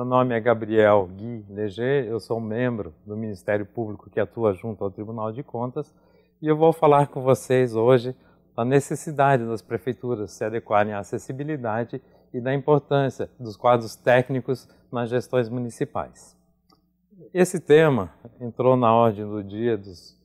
Meu nome é Gabriel Gui Leger, eu sou membro do Ministério Público que atua junto ao Tribunal de Contas e eu vou falar com vocês hoje da necessidade das prefeituras se adequarem à acessibilidade e da importância dos quadros técnicos nas gestões municipais. Esse tema entrou na ordem do dia dos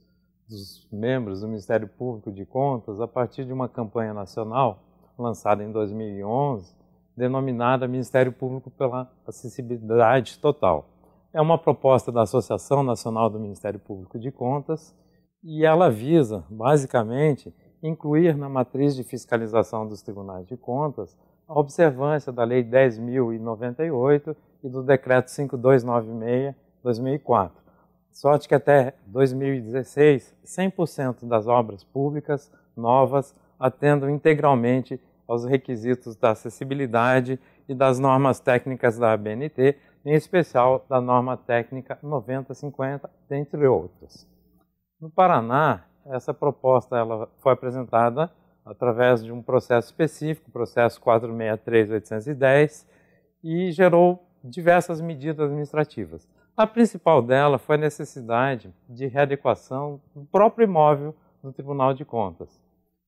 membros do Ministério Público de Contas a partir de uma campanha nacional lançada em 2011, denominada Ministério Público pela Acessibilidade Total. É uma proposta da Associação Nacional do Ministério Público de Contas e ela visa, basicamente, incluir na matriz de fiscalização dos tribunais de contas a observância da Lei 10.098 e do Decreto 5296/2004. Sorte que até 2016, 100% das obras públicas novas atendam integralmente aos requisitos da acessibilidade e das normas técnicas da ABNT, em especial da norma técnica 9050, dentre outras. No Paraná, essa proposta ela foi apresentada através de um processo específico, processo 463.810, e gerou diversas medidas administrativas. A principal dela foi a necessidade de readequação do próprio imóvel do Tribunal de Contas.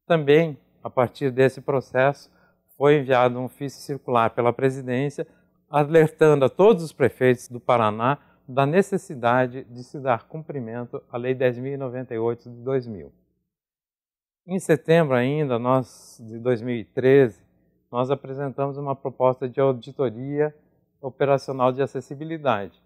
Também, a partir desse processo, foi enviado um ofício circular pela Presidência, alertando a todos os prefeitos do Paraná da necessidade de se dar cumprimento à Lei 10.098 de 2000. Em setembro ainda, de 2013, nós apresentamos uma proposta de auditoria operacional de acessibilidade,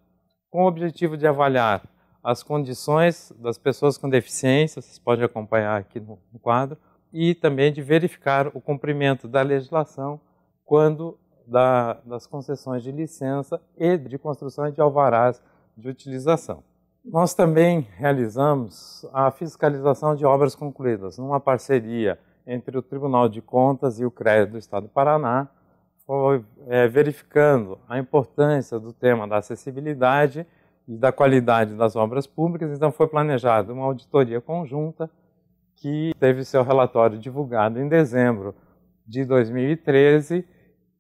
com o objetivo de avaliar as condições das pessoas com deficiência, vocês podem acompanhar aqui no quadro, e também de verificar o cumprimento da legislação quando das concessões de licença e de construção de alvarás de utilização. Nós também realizamos a fiscalização de obras concluídas, numa parceria entre o Tribunal de Contas e o CREA do Estado do Paraná, verificando a importância do tema da acessibilidade e da qualidade das obras públicas. Então foi planejada uma auditoria conjunta que teve seu relatório divulgado em dezembro de 2013,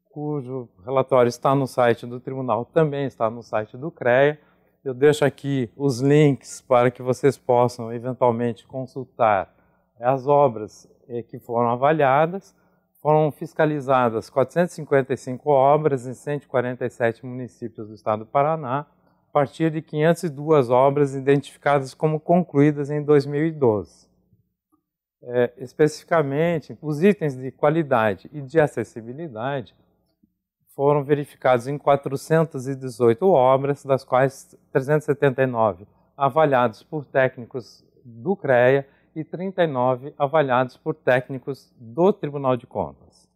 cujo relatório está no site do Tribunal, também está no site do CREA. Eu deixo aqui os links para que vocês possam eventualmente consultar as obras que foram avaliadas. Foram fiscalizadas 455 obras em 147 municípios do estado do Paraná, a partir de 502 obras identificadas como concluídas em 2012. Especificamente, os itens de qualidade e de acessibilidade foram verificados em 418 obras, das quais 379 avaliados por técnicos do CREA e 39 avaliados por técnicos do Tribunal de Contas.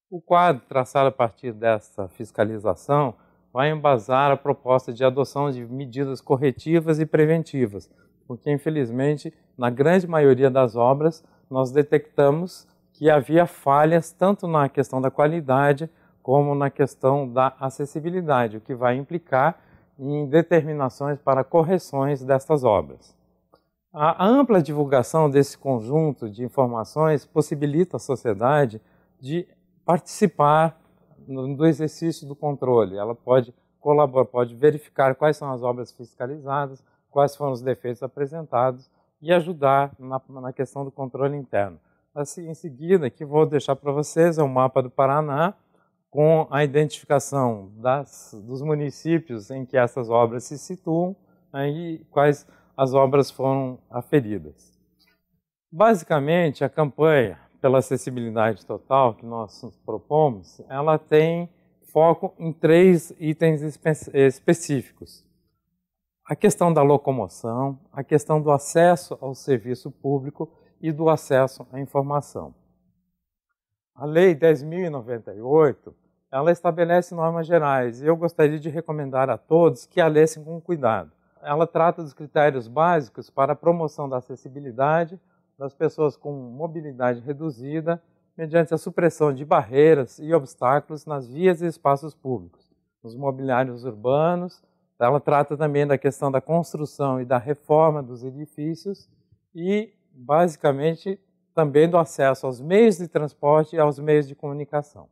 O quadro traçado a partir dessa fiscalização vai embasar a proposta de adoção de medidas corretivas e preventivas, porque, infelizmente, na grande maioria das obras, nós detectamos que havia falhas tanto na questão da qualidade como na questão da acessibilidade, o que vai implicar em determinações para correções destas obras. A ampla divulgação desse conjunto de informações possibilita à sociedade de participar do exercício do controle. Ela pode colaborar, pode verificar quais são as obras fiscalizadas, quais foram os defeitos apresentados e ajudar na questão do controle interno. Assim, em seguida, que vou deixar para vocês é o mapa do Paraná, com a identificação dos municípios em que essas obras se situam e quais as obras foram aferidas. Basicamente, a campanha pela acessibilidade total que nós nos propomos, ela tem foco em 3 itens específicos. A questão da locomoção, a questão do acesso ao serviço público e do acesso à informação. A Lei 10.098, ela estabelece normas gerais e eu gostaria de recomendar a todos que a lessem com cuidado. Ela trata dos critérios básicos para a promoção da acessibilidade das pessoas com mobilidade reduzida mediante a supressão de barreiras e obstáculos nas vias e espaços públicos, nos mobiliários urbanos. Ela trata também da questão da construção e da reforma dos edifícios e, basicamente, também do acesso aos meios de transporte e aos meios de comunicação.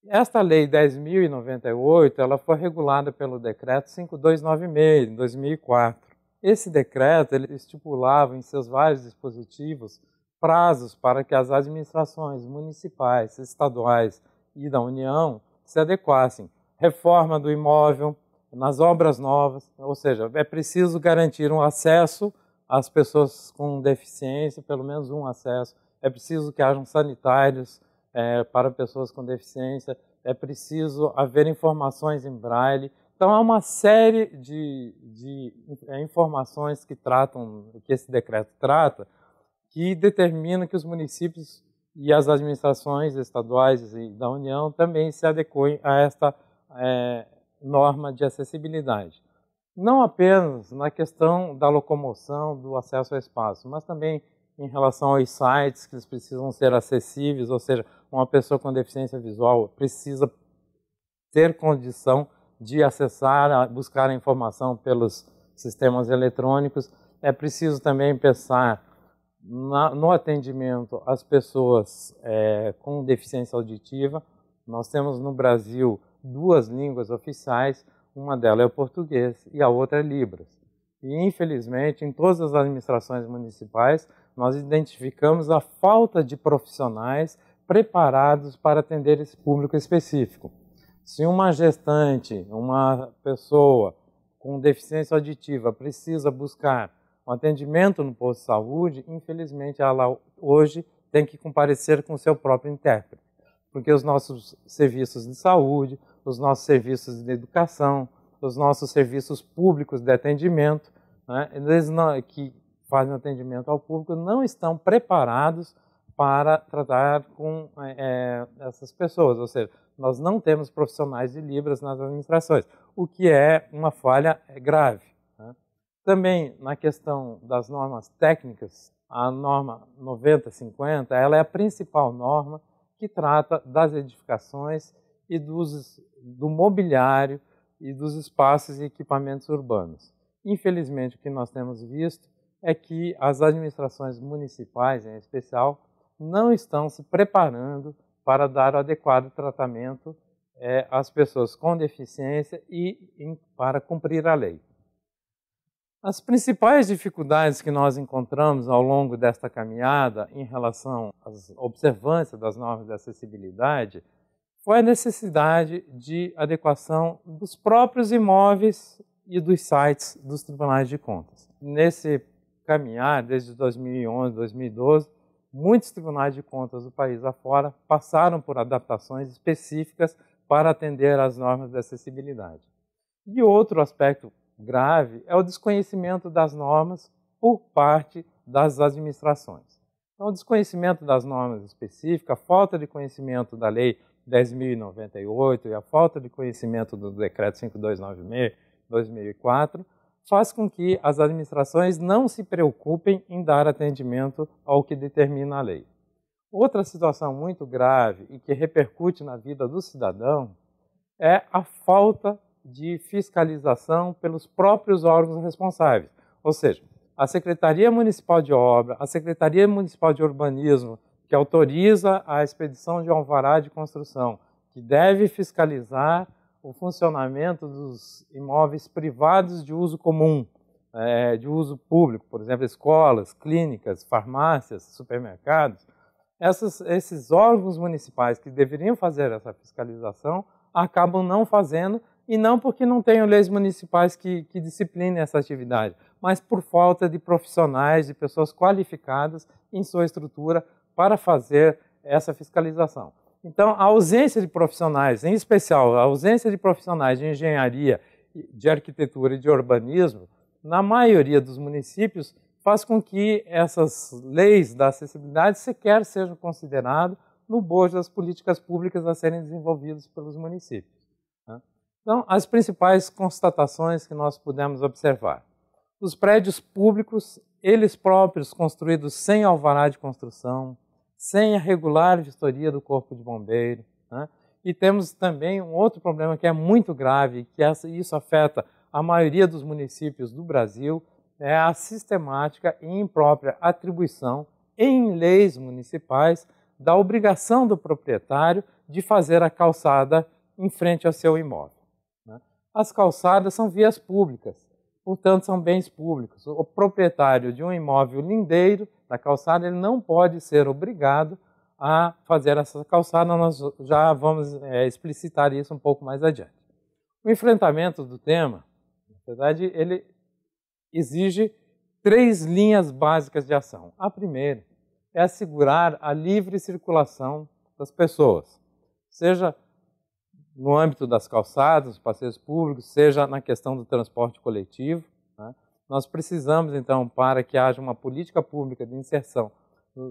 Esta lei 10.098, ela foi regulada pelo decreto 5296, em 2004. Esse decreto ele estipulava em seus vários dispositivos prazos para que as administrações municipais, estaduais e da União se adequassem. Reforma do imóvel, nas obras novas, ou seja, é preciso garantir um acesso às pessoas com deficiência, pelo menos um acesso. É preciso que hajam sanitários para pessoas com deficiência, é preciso haver informações em braille. Então, há uma série de informações que esse decreto trata, que determina que os municípios e as administrações estaduais e da União também se adequem a esta norma de acessibilidade. Não apenas na questão da locomoção, do acesso ao espaço, mas também em relação aos sites que eles precisam ser acessíveis, ou seja, uma pessoa com deficiência visual precisa ter condição de acessar, buscar a informação pelos sistemas eletrônicos. É preciso também pensar no atendimento às pessoas com deficiência auditiva. Nós temos no Brasil 2 línguas oficiais, uma delas é o português e a outra é Libras. E, infelizmente, em todas as administrações municipais, nós identificamos a falta de profissionais preparados para atender esse público específico. Se uma gestante, uma pessoa com deficiência auditiva precisa buscar um atendimento no posto de saúde, infelizmente ela hoje tem que comparecer com o seu próprio intérprete, porque os nossos serviços de saúde, os nossos serviços de educação, os nossos serviços públicos de atendimento, né, que fazem atendimento ao público, não estão preparados para tratar com essas pessoas, ou seja, nós não temos profissionais de Libras nas administrações, o que é uma falha grave. Né? Também na questão das normas técnicas, a norma 9050, ela é a principal norma que trata das edificações e do mobiliário e dos espaços e equipamentos urbanos. Infelizmente, o que nós temos visto é que as administrações municipais, em especial, não estão se preparando para dar o adequado tratamento às pessoas com deficiência e para cumprir a lei. As principais dificuldades que nós encontramos ao longo desta caminhada em relação às observâncias das normas de acessibilidade foi a necessidade de adequação dos próprios imóveis e dos sites dos tribunais de contas. Nesse caminhar, desde 2011, 2012, muitos tribunais de contas do país afora passaram por adaptações específicas para atender às normas de acessibilidade. E outro aspecto grave é o desconhecimento das normas por parte das administrações. Então, o desconhecimento das normas específicas, a falta de conhecimento da Lei 10.098 e a falta de conhecimento do Decreto 5296, 2004, faz com que as administrações não se preocupem em dar atendimento ao que determina a lei. Outra situação muito grave e que repercute na vida do cidadão é a falta de fiscalização pelos próprios órgãos responsáveis. Ou seja, a Secretaria Municipal de Obra, a Secretaria Municipal de Urbanismo, que autoriza a expedição de alvará de construção, que deve fiscalizar o funcionamento dos imóveis privados de uso comum, de uso público, por exemplo, escolas, clínicas, farmácias, supermercados. Esses órgãos municipais que deveriam fazer essa fiscalização acabam não fazendo, e não porque não tenham leis municipais que disciplinem essa atividade, mas por falta de profissionais, de pessoas qualificadas em sua estrutura para fazer essa fiscalização. Então, a ausência de profissionais, em especial a ausência de profissionais de engenharia, de arquitetura e de urbanismo, na maioria dos municípios, faz com que essas leis da acessibilidade sequer sejam consideradas no bojo das políticas públicas a serem desenvolvidas pelos municípios. Então, as principais constatações que nós pudemos observar. Os prédios públicos, eles próprios construídos sem alvará de construção, sem a regular vistoria do Corpo de Bombeiro. Né? E temos também um outro problema que é muito grave, que isso afeta a maioria dos municípios do Brasil, é a sistemática e imprópria atribuição em leis municipais da obrigação do proprietário de fazer a calçada em frente ao seu imóvel. As calçadas são vias públicas, portanto são bens públicos. O proprietário de um imóvel lindeiro da calçada, ele não pode ser obrigado a fazer essa calçada. Nós já vamos explicitar isso um pouco mais adiante. O enfrentamento do tema, na verdade, ele exige 3 linhas básicas de ação. A primeira é assegurar a livre circulação das pessoas, seja no âmbito das calçadas, dos passeios públicos, seja na questão do transporte coletivo. Nós precisamos, então, para que haja uma política pública de inserção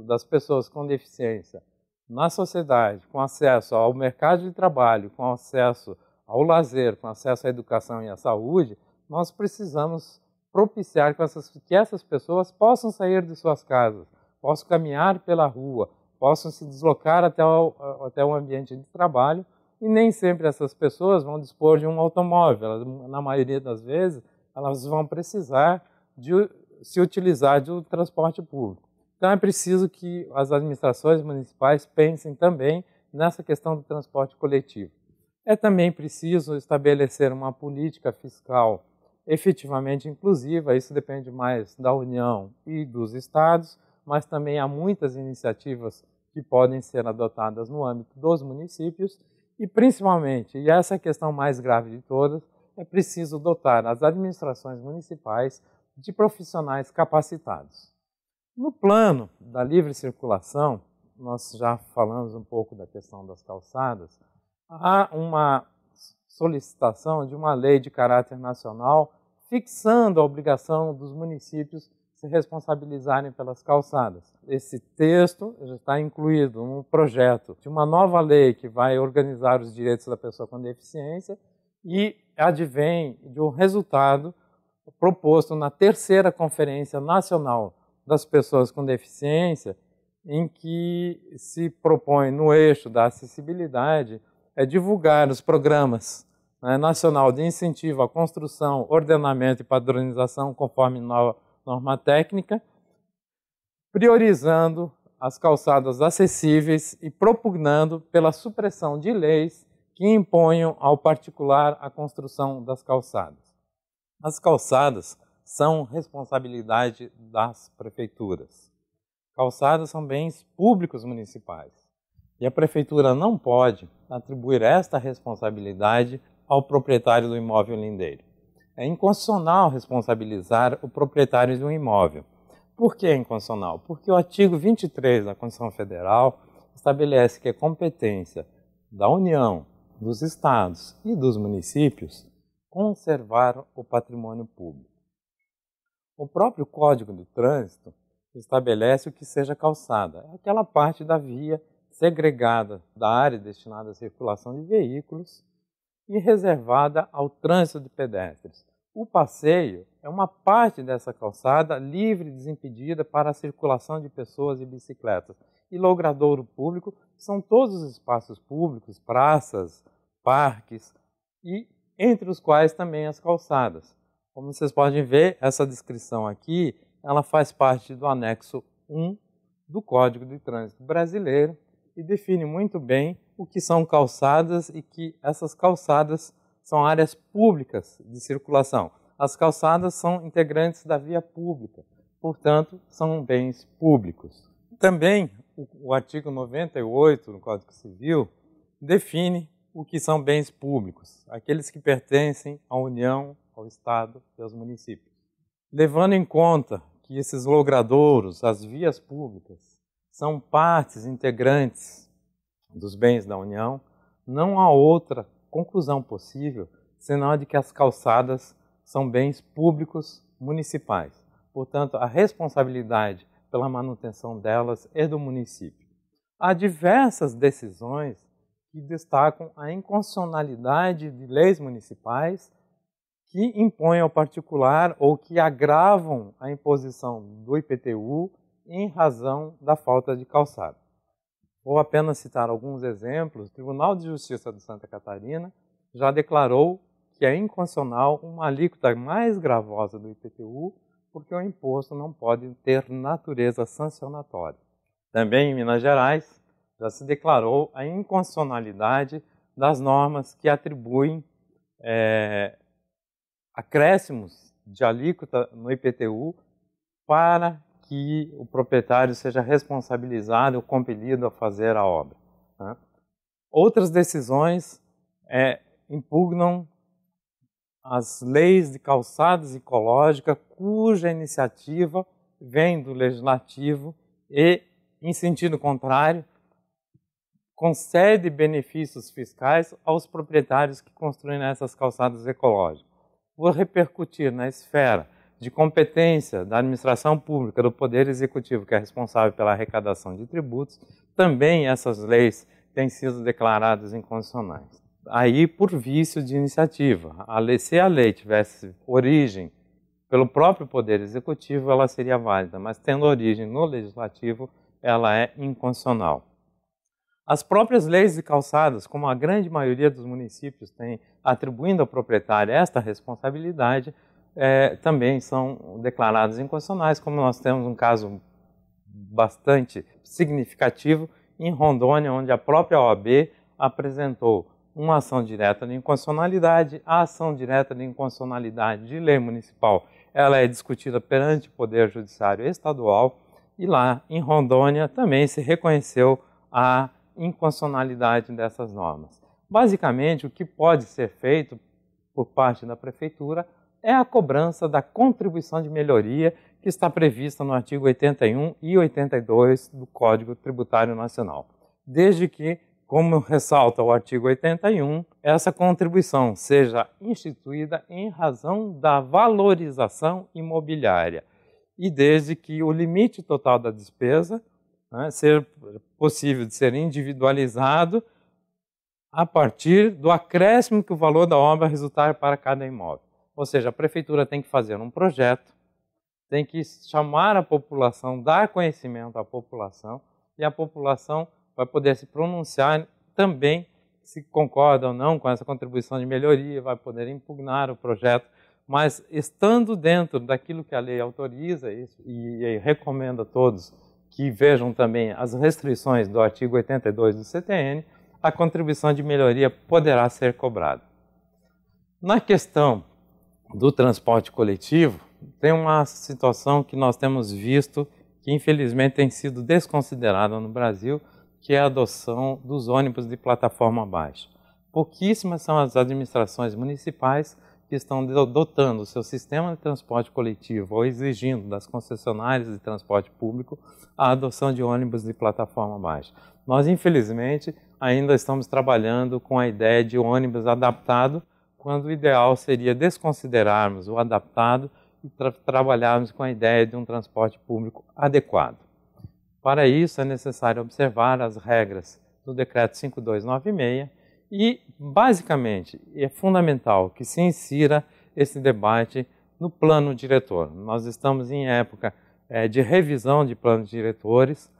das pessoas com deficiência na sociedade, com acesso ao mercado de trabalho, com acesso ao lazer, com acesso à educação e à saúde, nós precisamos propiciar que essas pessoas possam sair de suas casas, possam caminhar pela rua, possam se deslocar até o ambiente de trabalho. E nem sempre essas pessoas vão dispor de um automóvel. Elas, na maioria das vezes, elas vão precisar de se utilizar do transporte público. Então é preciso que as administrações municipais pensem também nessa questão do transporte coletivo. É também preciso estabelecer uma política fiscal efetivamente inclusiva. Isso depende mais da União e dos estados, mas também há muitas iniciativas que podem ser adotadas no âmbito dos municípios. E, principalmente, e essa é a questão mais grave de todas, é preciso dotar as administrações municipais de profissionais capacitados. No plano da livre circulação, nós já falamos um pouco da questão das calçadas, há uma solicitação de uma lei de caráter nacional fixando a obrigação dos municípios se responsabilizarem pelas calçadas. Esse texto já está incluído num projeto de uma nova lei que vai organizar os direitos da pessoa com deficiência e advém de um resultado proposto na 3ª Conferência Nacional das Pessoas com Deficiência, em que se propõe, no eixo da acessibilidade, divulgar os programas nacional de incentivo à construção, ordenamento e padronização conforme norma técnica, priorizando as calçadas acessíveis e propugnando pela supressão de leis que imponham ao particular a construção das calçadas. As calçadas são responsabilidade das prefeituras. Calçadas são bens públicos municipais e a prefeitura não pode atribuir esta responsabilidade ao proprietário do imóvel lindeiro. É inconstitucional responsabilizar o proprietário de um imóvel. Por que é inconstitucional? Porque o artigo 23 da Constituição Federal estabelece que é competência da União, dos estados e dos municípios conservar o patrimônio público. O próprio Código do Trânsito estabelece o que seja calçada. É aquela parte da via segregada da área destinada à circulação de veículos e reservada ao trânsito de pedestres. O passeio é uma parte dessa calçada livre e desimpedida para a circulação de pessoas e bicicletas. E logradouro público são todos os espaços públicos, praças, parques, e entre os quais também as calçadas. Como vocês podem ver, essa descrição aqui, ela faz parte do anexo 1 do Código de Trânsito Brasileiro e define muito bem o que são calçadas e que essas calçadas são áreas públicas de circulação. As calçadas são integrantes da via pública, portanto, são bens públicos. Também, o artigo 98 do Código Civil define o que são bens públicos, aqueles que pertencem à União, ao Estado e aos municípios. Levando em conta que esses logradouros, as vias públicas, são partes integrantes dos bens da União, não há outra conclusão possível senão a de que as calçadas são bens públicos municipais. Portanto, a responsabilidade pela manutenção delas é do município. Há diversas decisões que destacam a inconstitucionalidade de leis municipais que impõem ao particular ou que agravam a imposição do IPTU em razão da falta de calçada. Vou apenas citar alguns exemplos. O Tribunal de Justiça de Santa Catarina já declarou que é inconstitucional uma alíquota mais gravosa do IPTU, porque o imposto não pode ter natureza sancionatória. Também em Minas Gerais, já se declarou a inconstitucionalidade das normas que atribuem acréscimos de alíquota no IPTU para que o proprietário seja responsabilizado ou compelido a fazer a obra. Né? Outras decisões impugnam as leis de calçadas ecológica, cuja iniciativa vem do Legislativo e, em sentido contrário, concede benefícios fiscais aos proprietários que construem essas calçadas ecológicas. Vou repercutir na esfera de competência da administração pública, do Poder Executivo, que é responsável pela arrecadação de tributos, também essas leis têm sido declaradas inconstitucionais. Aí, por vício de iniciativa. Se a lei tivesse origem pelo próprio Poder Executivo, ela seria válida, mas tendo origem no Legislativo, ela é inconstitucional. As próprias leis de calçadas, como a grande maioria dos municípios tem, atribuindo ao proprietário esta responsabilidade, também são declaradas inconstitucionais, como nós temos um caso bastante significativo em Rondônia, onde a própria OAB apresentou uma ação direta de inconstitucionalidade. A ação direta de inconstitucionalidade de lei municipal, ela é discutida perante o Poder Judiciário Estadual, e lá em Rondônia também se reconheceu a inconstitucionalidade dessas normas. Basicamente, o que pode ser feito por parte da Prefeitura é a cobrança da contribuição de melhoria que está prevista no artigo 81 e 82 do Código Tributário Nacional. Desde que, como ressalta o artigo 81, essa contribuição seja instituída em razão da valorização imobiliária e desde que o limite total da despesa seja possível de ser individualizado a partir do acréscimo que o valor da obra resultar para cada imóvel. Ou seja, a Prefeitura tem que fazer um projeto, tem que chamar a população, dar conhecimento à população, e a população vai poder se pronunciar também se concorda ou não com essa contribuição de melhoria, vai poder impugnar o projeto, mas estando dentro daquilo que a lei autoriza, e recomendo a todos que vejam também as restrições do artigo 82 do CTN, a contribuição de melhoria poderá ser cobrada. Na questão do transporte coletivo, tem uma situação que nós temos visto que infelizmente tem sido desconsiderada no Brasil, que é a adoção dos ônibus de plataforma baixa. Pouquíssimas são as administrações municipais que estão dotando o seu sistema de transporte coletivo ou exigindo das concessionárias de transporte público a adoção de ônibus de plataforma baixa. Nós, infelizmente, ainda estamos trabalhando com a ideia de ônibus adaptado, quando o ideal seria desconsiderarmos o adaptado e trabalharmos com a ideia de um transporte público adequado. Para isso, é necessário observar as regras do Decreto 5296 e, basicamente, é fundamental que se insira esse debate no plano diretor. Nós estamos em época de revisão de planos diretores.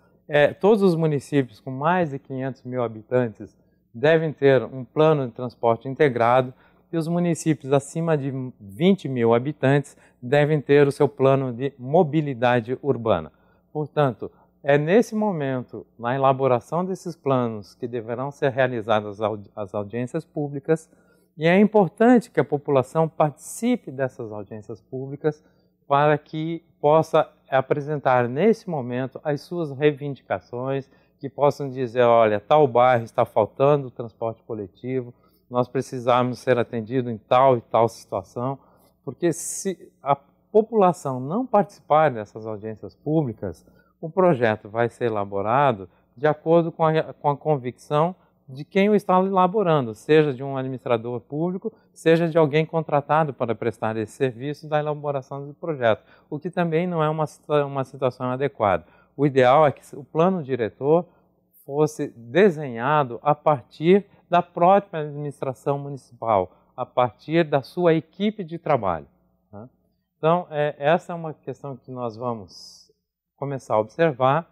Todos os municípios com mais de 500 mil habitantes devem ter um plano de transporte integrado e os municípios acima de 20 mil habitantes devem ter o seu plano de mobilidade urbana. Portanto, é nesse momento, na elaboração desses planos, que deverão ser realizadas as audiências públicas, e é importante que a população participe dessas audiências públicas para que possa apresentar nesse momento as suas reivindicações, que possam dizer, olha, tal bairro está faltando transporte coletivo, nós precisamos ser atendidos em tal e tal situação, porque se a população não participar dessas audiências públicas, o projeto vai ser elaborado de acordo com a convicção de quem o está elaborando, seja de um administrador público, seja de alguém contratado para prestar esse serviço da elaboração do projeto, o que também não é uma situação adequada. O ideal é que o plano diretor fosse desenhado a partir da própria administração municipal, a partir da sua equipe de trabalho. Né? Então, essa é uma questão que nós vamos começar a observar,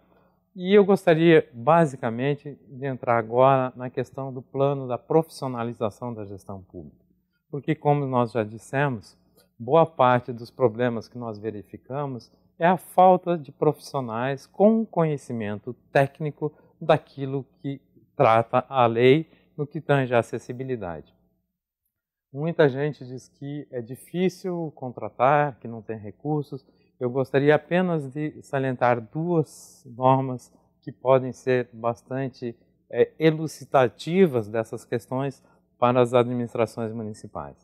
e eu gostaria, basicamente, de entrar agora na questão do plano da profissionalização da gestão pública. Porque, como nós já dissemos, boa parte dos problemas que nós verificamos é a falta de profissionais com conhecimento técnico daquilo que trata a lei no que tange à acessibilidade. Muita gente diz que é difícil contratar, que não tem recursos. Eu gostaria apenas de salientar duas normas que podem ser bastante elucidativas dessas questões para as administrações municipais.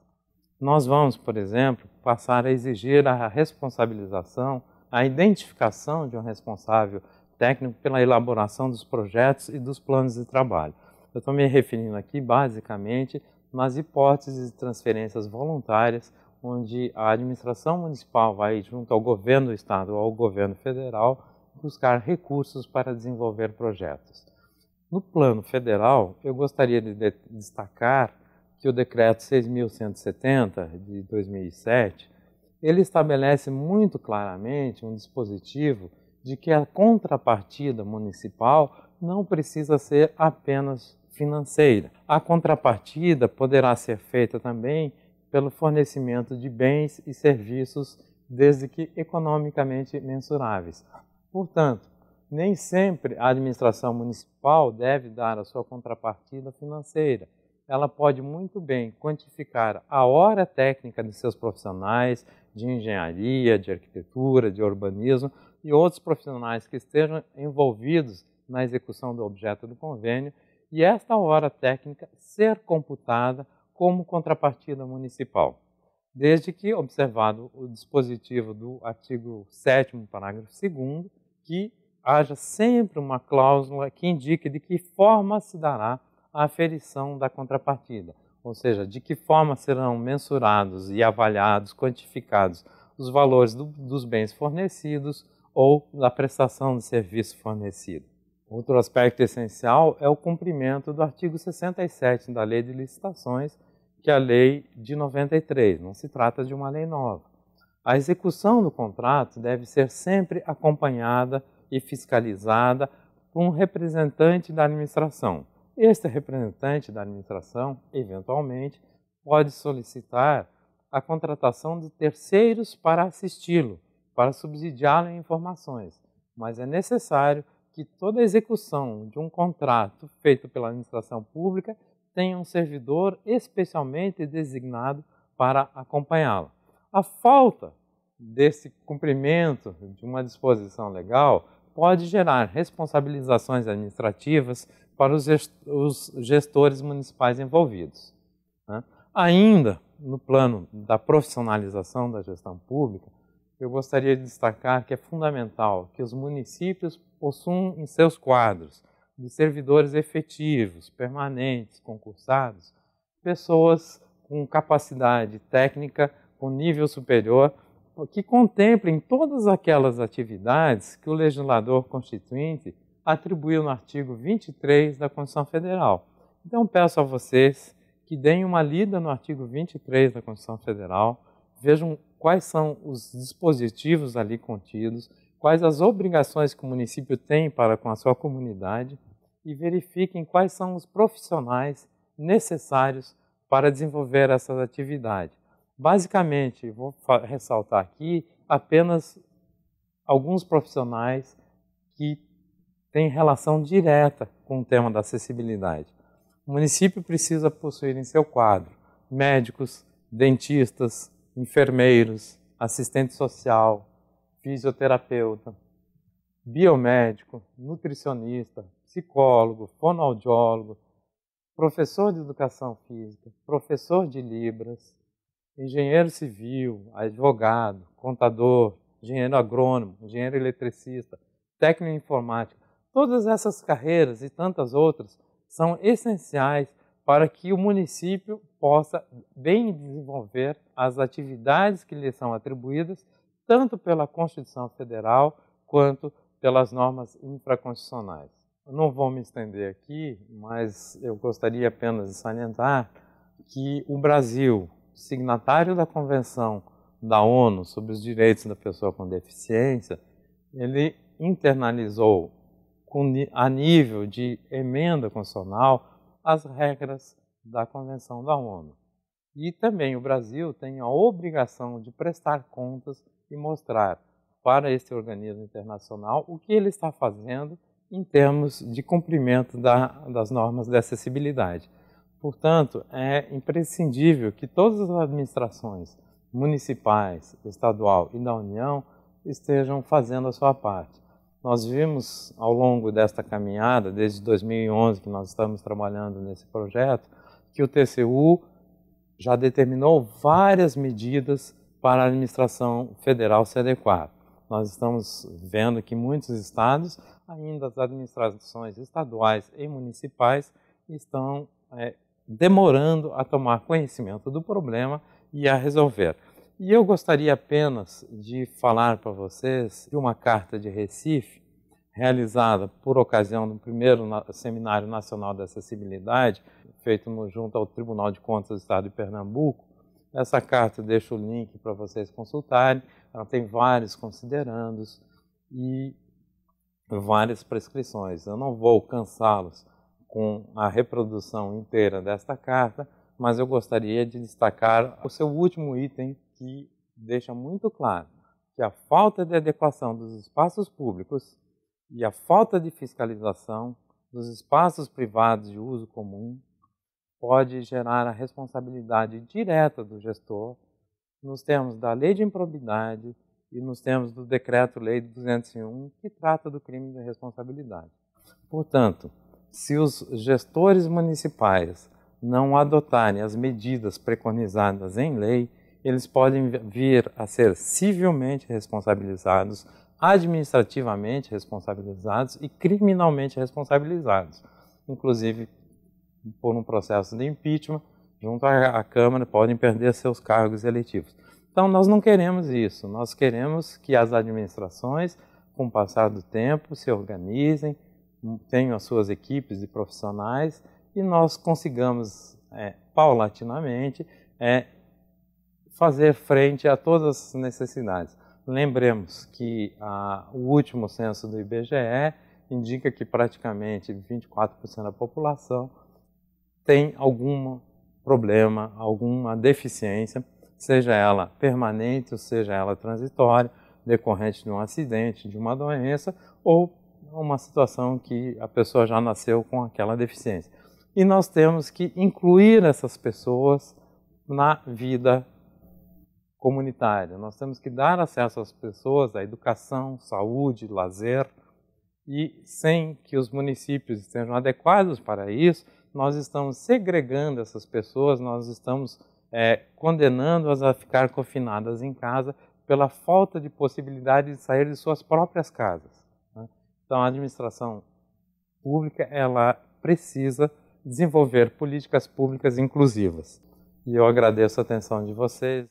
Nós vamos, por exemplo, passar a exigir a responsabilização, a identificação de um responsável técnico pela elaboração dos projetos e dos planos de trabalho. Eu estou me referindo aqui, basicamente, nas hipóteses de transferências voluntárias, onde a administração municipal vai, junto ao governo do estado ou ao governo federal, buscar recursos para desenvolver projetos. No plano federal, eu gostaria de destacar que o decreto 6.170 de 2007, ele estabelece muito claramente um dispositivo de que a contrapartida municipal não precisa ser apenas financeira. A contrapartida poderá ser feita também pelo fornecimento de bens e serviços, desde que economicamente mensuráveis. Portanto, nem sempre a administração municipal deve dar a sua contrapartida financeira. Ela pode muito bem quantificar a hora técnica de seus profissionais de engenharia, de arquitetura, de urbanismo e outros profissionais que estejam envolvidos na execução do objeto do convênio, e esta hora técnica ser computada como contrapartida municipal, desde que observado o dispositivo do artigo 7º, parágrafo 2º, que haja sempre uma cláusula que indique de que forma se dará a aferição da contrapartida, ou seja, de que forma serão mensurados e avaliados, quantificados os valores dos bens fornecidos ou da prestação de serviço fornecido. Outro aspecto essencial é o cumprimento do artigo 67 da Lei de Licitações, que é a lei de 93, não se trata de uma lei nova. A execução do contrato deve ser sempre acompanhada e fiscalizada por um representante da administração. Este representante da administração, eventualmente, pode solicitar a contratação de terceiros para assisti-lo, para subsidiá-lo em informações, mas é necessário que toda a execução de um contrato feito pela administração pública tenha um servidor especialmente designado para acompanhá-la. A falta desse cumprimento de uma disposição legal pode gerar responsabilizações administrativas para os gestores municipais envolvidos. Ainda no plano da profissionalização da gestão pública, eu gostaria de destacar que é fundamental que os municípios possuam em seus quadros de servidores efetivos, permanentes, concursados, pessoas com capacidade técnica, com nível superior, que contemplem todas aquelas atividades que o legislador constituinte atribuiu no artigo 23 da Constituição Federal. Então, peço a vocês que deem uma lida no artigo 23 da Constituição Federal, vejam quais são os dispositivos ali contidos, quais as obrigações que o município tem para com a sua comunidade e verifiquem quais são os profissionais necessários para desenvolver essas atividades. Basicamente, vou ressaltar aqui apenas alguns profissionais que têm relação direta com o tema da acessibilidade. O município precisa possuir em seu quadro médicos, dentistas, enfermeiros, assistente social, fisioterapeuta, biomédico, nutricionista, psicólogo, fonoaudiólogo, professor de educação física, professor de Libras, engenheiro civil, advogado, contador, engenheiro agrônomo, engenheiro eletricista, técnico em informática. Todas essas carreiras e tantas outras são essenciais para que o município possa bem desenvolver as atividades que lhe são atribuídas, tanto pela Constituição Federal quanto pelas normas infraconstitucionais. Eu não vou me estender aqui, mas eu gostaria apenas de salientar que o Brasil, signatário da Convenção da ONU sobre os Direitos da Pessoa com Deficiência, ele internalizou a nível de emenda constitucional as regras da Convenção da ONU. E também o Brasil tem a obrigação de prestar contas e mostrar para esse organismo internacional o que ele está fazendo em termos de cumprimento das normas de acessibilidade. Portanto, é imprescindível que todas as administrações municipais, estadual e da União estejam fazendo a sua parte. Nós vimos ao longo desta caminhada, desde 2011 que nós estamos trabalhando nesse projeto, que o TCU já determinou várias medidas para a administração federal se adequar. Nós estamos vendo que muitos estados, ainda as administrações estaduais e municipais, estão demorando a tomar conhecimento do problema e a resolver. E eu gostaria apenas de falar para vocês de uma carta de Recife, realizada por ocasião do primeiro Seminário Nacional de Acessibilidade, feito junto ao Tribunal de Contas do Estado de Pernambuco. Essa carta, deixo o link para vocês consultarem, ela tem vários considerandos e várias prescrições. Eu não vou cansá-los com a reprodução inteira desta carta, mas eu gostaria de destacar o seu último item, que deixa muito claro que a falta de adequação dos espaços públicos e a falta de fiscalização dos espaços privados de uso comum pode gerar a responsabilidade direta do gestor nos termos da Lei de Improbidade e nos termos do Decreto-Lei 201, que trata do crime de responsabilidade. Portanto, se os gestores municipais não adotarem as medidas preconizadas em lei, eles podem vir a ser civilmente responsabilizados, administrativamente responsabilizados e criminalmente responsabilizados, inclusive por um processo de impeachment, junto à Câmara, podem perder seus cargos eletivos. Então, nós não queremos isso, nós queremos que as administrações, com o passar do tempo, se organizem, tenham as suas equipes de profissionais e nós consigamos, paulatinamente, fazer frente a todas as necessidades. Lembremos que o último censo do IBGE indica que praticamente 24% da população tem algum problema, alguma deficiência, seja ela permanente ou seja ela transitória, decorrente de um acidente, de uma doença ou uma situação que a pessoa já nasceu com aquela deficiência. E nós temos que incluir essas pessoas na vida comunitária. Nós temos que dar acesso às pessoas à educação, saúde, lazer, e sem que os municípios estejam adequados para isso, nós estamos segregando essas pessoas, nós estamos condenando-as a ficar confinadas em casa pela falta de possibilidade de sair de suas próprias casas. Né? Então, a administração pública, ela precisa desenvolver políticas públicas inclusivas. E eu agradeço a atenção de vocês.